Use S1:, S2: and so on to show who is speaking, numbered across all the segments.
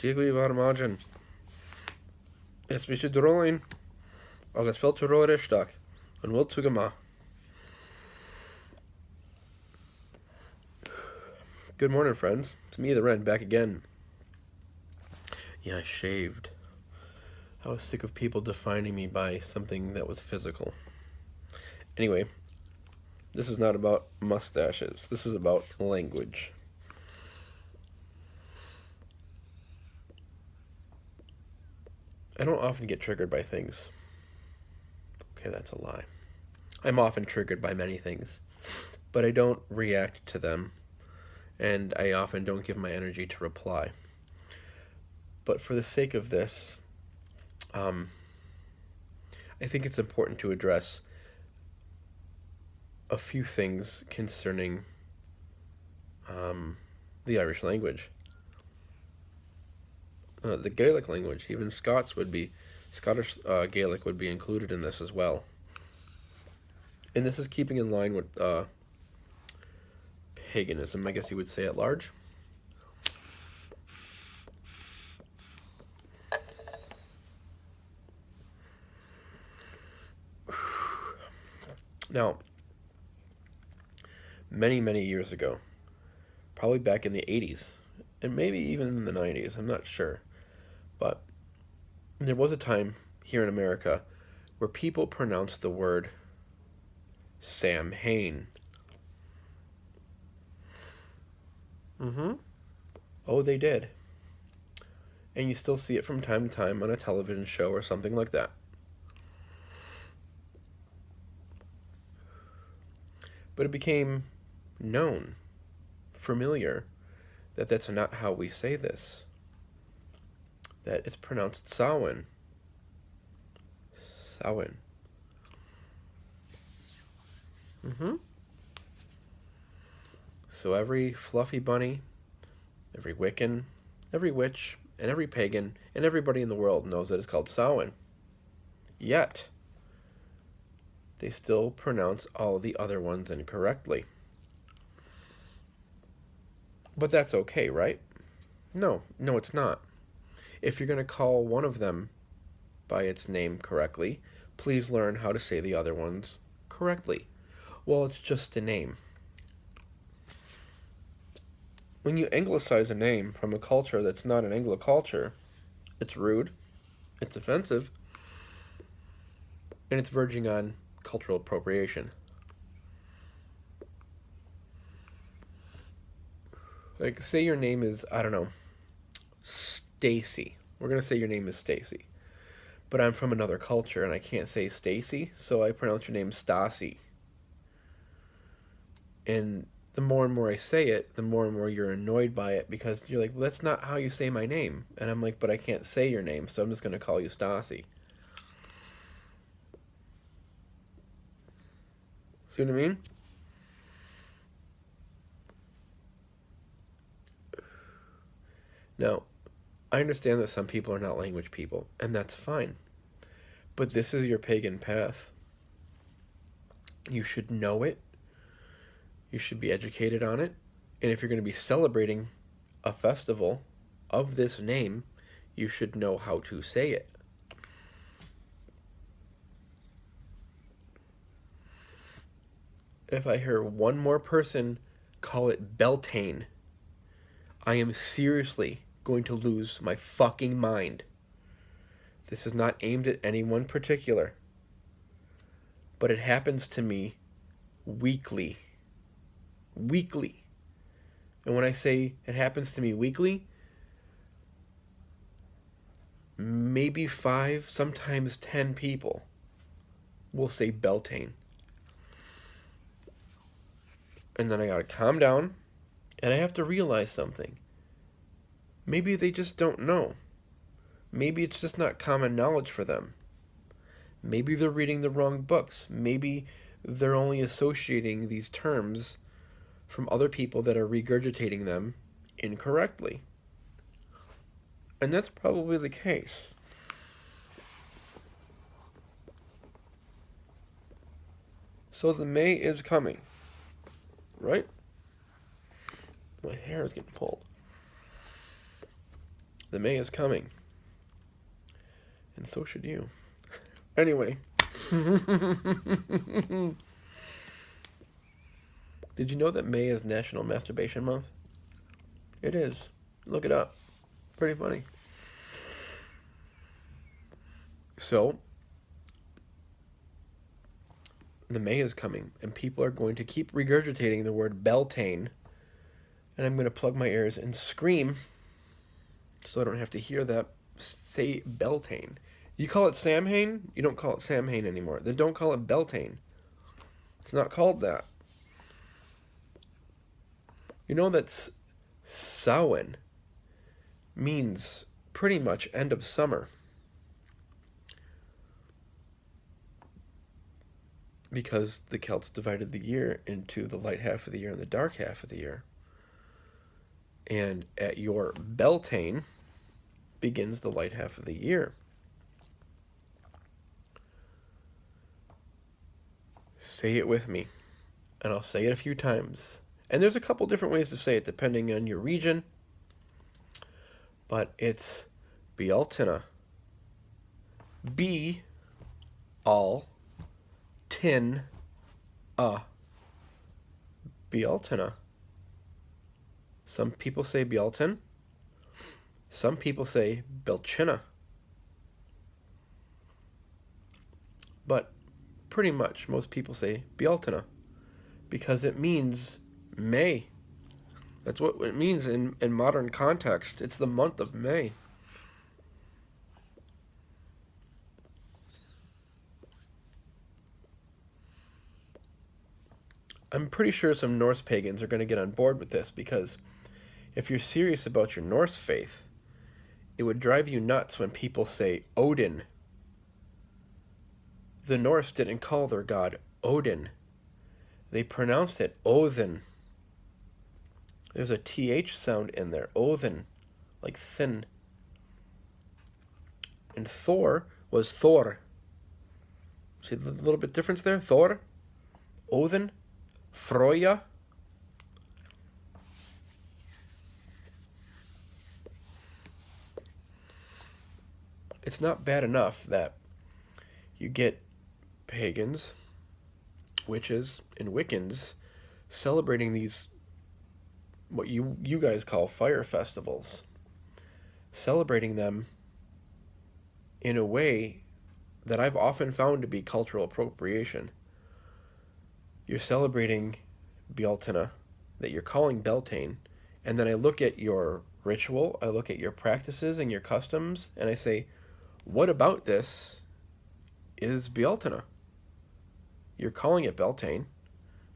S1: Dziękuję bardzo. Jesteśmy drolling. Agus filter roideach. And will to gama. Good morning, friends. It's me, the Ren, back again. Yeah, I shaved. I was sick of people defining me by something that was physical. Anyway, this is not about mustaches. This is about language. I don't often get triggered by things. Okay, that's a lie. I'm often triggered by many things, but I don't react to them, and I often don't give my energy to reply. But for the sake of this, I think it's important to address a few things concerning the Irish language. The Gaelic language, even Scottish Gaelic would be included in this as well. And this is keeping in line with paganism, I guess you would say at large. Now, many, many years ago, probably back in the 80s, and maybe even in the 90s, I'm not sure, but there was a time here in America where people pronounced the word Sam Hain. Oh, they did. And you still see it from time to time on a television show or something like that. But it became known, familiar, that that's not how we say this. That it's pronounced Samhain. Samhain. So every fluffy bunny, every Wiccan, every witch, and every pagan, and everybody in the world knows that it's called Samhain. Yet, they still pronounce all the other ones incorrectly. But that's okay, right? No, it's not. If you're going to call one of them by its name correctly, please learn how to say the other ones correctly. Well, it's just a name. When you anglicize a name from a culture that's not an Anglo culture, it's rude, it's offensive, and it's verging on cultural appropriation. Like, say your name is, I don't know, Stacy. We're going to say your name is Stacy. But I'm from another culture and I can't say Stacy, so I pronounce your name Stassi. And the more and more I say it, the more and more you're annoyed by it because you're like, well, that's not how you say my name. And I'm like, but I can't say your name, so I'm just going to call you Stassi. See what I mean? Now, I understand that some people are not language people, and that's fine. But this is your pagan path. You should know it. You should be educated on it. And if you're going to be celebrating a festival of this name, you should know how to say it. If I hear one more person call it Bell-Tain, I am seriously going to lose my fucking mind. This is not aimed at anyone particular, but it happens to me weekly. Weekly. And when I say it happens to me weekly, maybe 5, sometimes 10 people will say Bell-Tain. And then I gotta calm down, and I have to realize something. Maybe they just don't know. Maybe it's just not common knowledge for them. Maybe they're reading the wrong books. Maybe they're only associating these terms from other people that are regurgitating them incorrectly. And that's probably the case. So the May is coming, right? My hair is getting pulled. The May is coming. And so should you. Anyway. Did you know that May is National Masturbation Month? It is. Look it up. Pretty funny. So, the May is coming, and people are going to keep regurgitating the word Bell-Tain, and I'm going to plug my ears and scream so I don't have to hear that say Bell-Tain. You call it Samhain, you don't call it Samhain anymore. Then don't call it Bell-Tain. It's not called that. You know that Samhain means pretty much end of summer. Because the Celts divided the year into the light half of the year and the dark half of the year. And at your Bell-Tain begins the light half of the year. Say it with me, and I'll say it a few times. And there's a couple different ways to say it depending on your region, but it's Bell-Tain. B all tin Bell-Tain. Some people say Bell-Tain. Some people say Bell-Tain. But pretty much most people say Bell-Tain because it means May. That's what it means in modern context. It's the month of May. I'm pretty sure some Norse pagans are going to get on board with this because if you're serious about your Norse faith, it would drive you nuts when people say Odin. The Norse didn't call their god Odin. They pronounced it Odin. There's a TH sound in there. Odin. Like thin. And Thor was Thor. See the little bit difference there? Thor. Odin. Froya. It's not bad enough that you get pagans, witches, and Wiccans celebrating these, what you guys call fire festivals, celebrating them in a way that I've often found to be cultural appropriation. You're celebrating Bell-Tain, that you're calling Bell-Tain, and then I look at your ritual, I look at your practices and your customs, and I say, what about this is Bell-Tain? You're calling it Bell-Tain.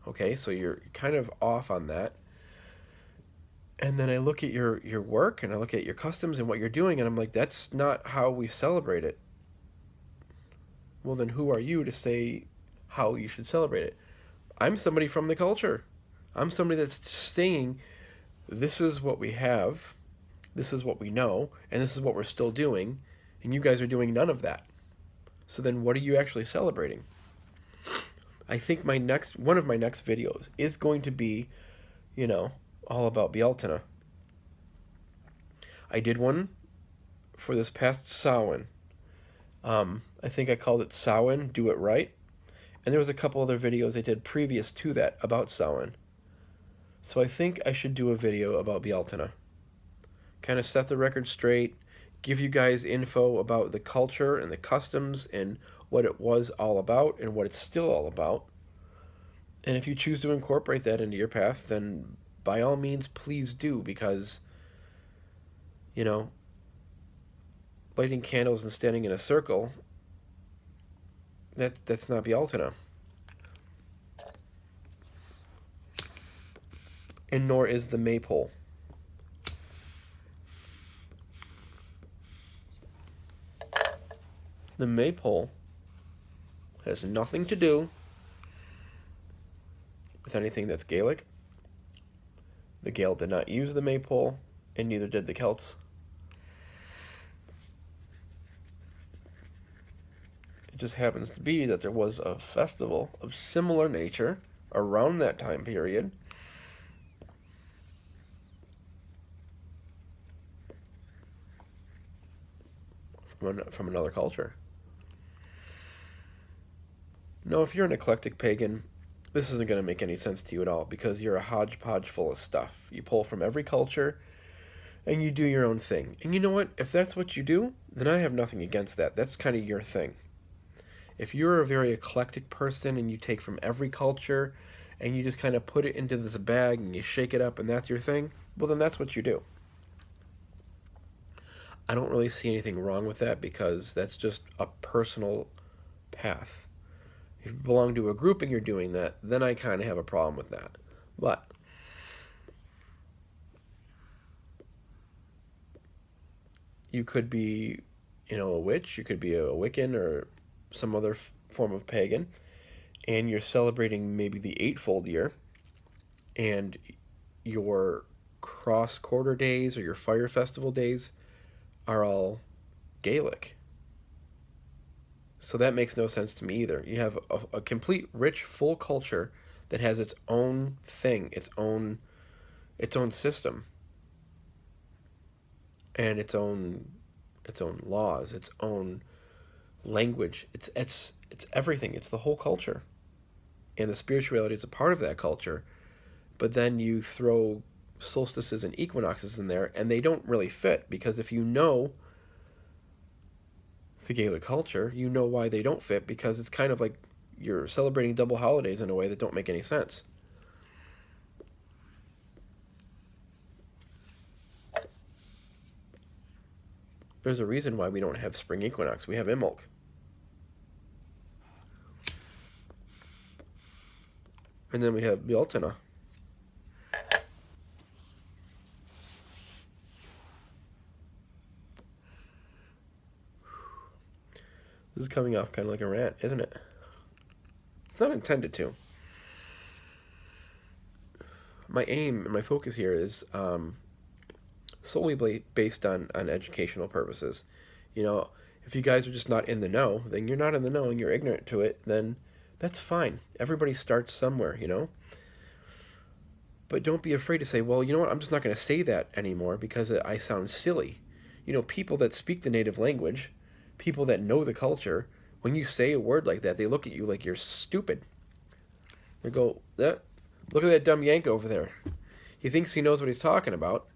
S1: Okay, so you're kind of off on that. And then I look at your work, and I look at your customs and what you're doing, and I'm like, that's not how we celebrate it. Well, then who are you to say how you should celebrate it? I'm somebody from the culture. I'm somebody that's saying, this is what we have, this is what we know, and this is what we're still doing, and you guys are doing none of that. So then what are you actually celebrating? I think one of my next videos is going to be, all about Bell-Tain. I did one for this past Samhain. I think I called it Samhain, Do It Right. And there was a couple other videos I did previous to that about Samhain. So I think I should do a video about Bell-Tain. Kind of set the record straight, give you guys info about the culture and the customs and what it was all about and what it's still all about. And if you choose to incorporate that into your path, then by all means, please do, because, lighting candles and standing in a circle, that's not Bell-Tain. And nor is the maypole. The maypole has nothing to do with anything that's Gaelic. The Gael did not use the maypole, and neither did the Celts. It just happens to be that there was a festival of similar nature around that time period. from another culture. No, if you're an eclectic pagan, this isn't going to make any sense to you at all because you're a hodgepodge full of stuff. You pull from every culture and you do your own thing. And you know what? If that's what you do, then I have nothing against that. That's kind of your thing. If you're a very eclectic person and you take from every culture and you just kind of put it into this bag and you shake it up and that's your thing, well, then that's what you do. I don't really see anything wrong with that because that's just a personal path. If you belong to a group and you're doing that, then I kind of have a problem with that. But you could be, a witch, you could be a Wiccan or some other form of pagan, and you're celebrating maybe the Eightfold Year, and your cross quarter days or your fire festival days are all Gaelic. So that makes no sense to me either. You have a complete rich full culture that has its own thing, its own system, and its own laws, its own language. It's everything. It's the whole culture. And the spirituality is a part of that culture. But then you throw solstices and equinoxes in there and they don't really fit because if you know the Gaelic culture, you know why they don't fit because it's kind of like you're celebrating double holidays in a way that don't make any sense. There's a reason why we don't have spring equinox. We have Imbolc. And then we have Bell-Tain. This is coming off kind of like a rant, isn't it? It's not intended to. My aim and my focus here is solely based on educational purposes. If you guys are just not in the know, then you're not in the know and you're ignorant to it, then that's fine. Everybody starts somewhere, But don't be afraid to say, well, you know what, I'm just not going to say that anymore because I sound silly. People that speak the native language, people that know the culture, when you say a word like that, they look at you like you're stupid. They go, look at that dumb Yank over there. He thinks he knows what he's talking about.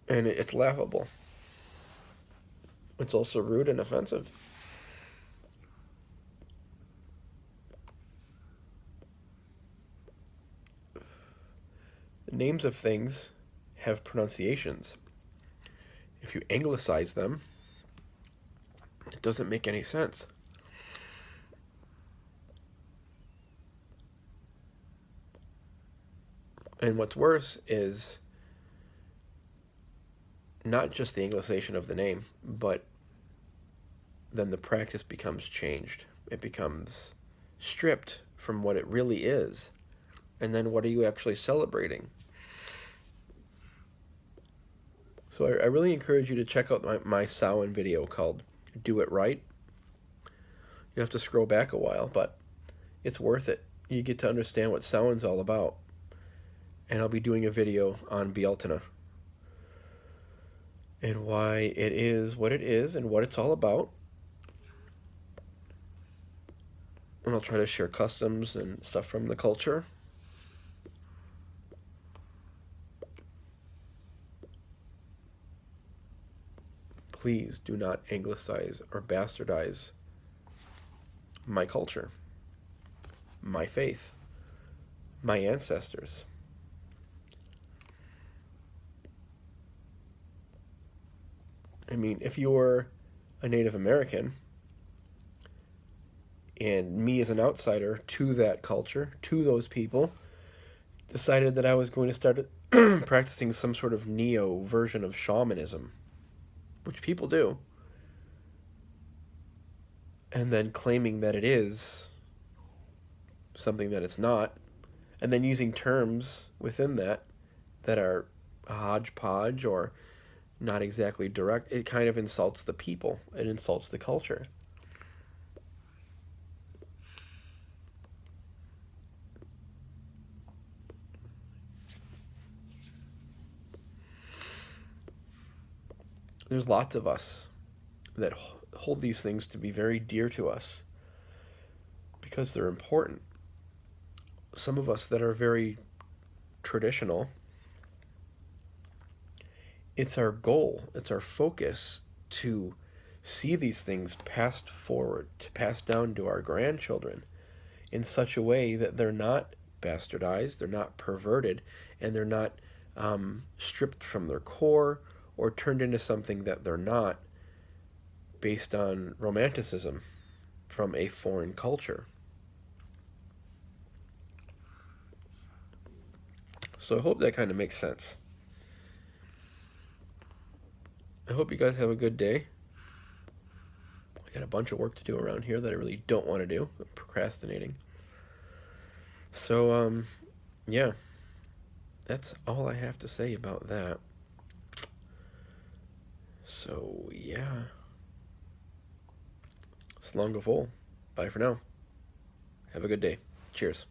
S1: And it's laughable. It's also rude and offensive. The names of things have pronunciations. If you anglicize them, it doesn't make any sense. And what's worse is not just the anglicization of the name, but then the practice becomes changed. It becomes stripped from what it really is. And then what are you actually celebrating? So I really encourage you to check out my Samhain video called Do It Right. You have to scroll back a while, but it's worth it. You get to understand what Samhain's all about. And I'll be doing a video on Bell-Tain and why it is what it is and what it's all about. And I'll try to share customs and stuff from the culture. Please do not anglicize or bastardize my culture, my faith, my ancestors. I mean, if you're a Native American and me as an outsider to that culture, to those people, decided that I was going to start practicing some sort of neo version of shamanism, which people do, and then claiming that it is something that it's not, and then using terms within that are a hodgepodge or not exactly direct, it kind of insults the people. It insults the culture. there's lots of us that hold these things to be very dear to us because they're important. Some of us that are very traditional, it's our goal, it's our focus to see these things passed forward, to pass down to our grandchildren in such a way that they're not bastardized, they're not perverted, and they're not stripped from their core or turned into something that they're not based on romanticism from a foreign culture. So I hope that kind of makes sense. I hope you guys have a good day. I got a bunch of work to do around here that I really don't want to do. I'm procrastinating. So, yeah, that's all I have to say about that. So, yeah. Slangafol. Bye for now. Have a good day. Cheers.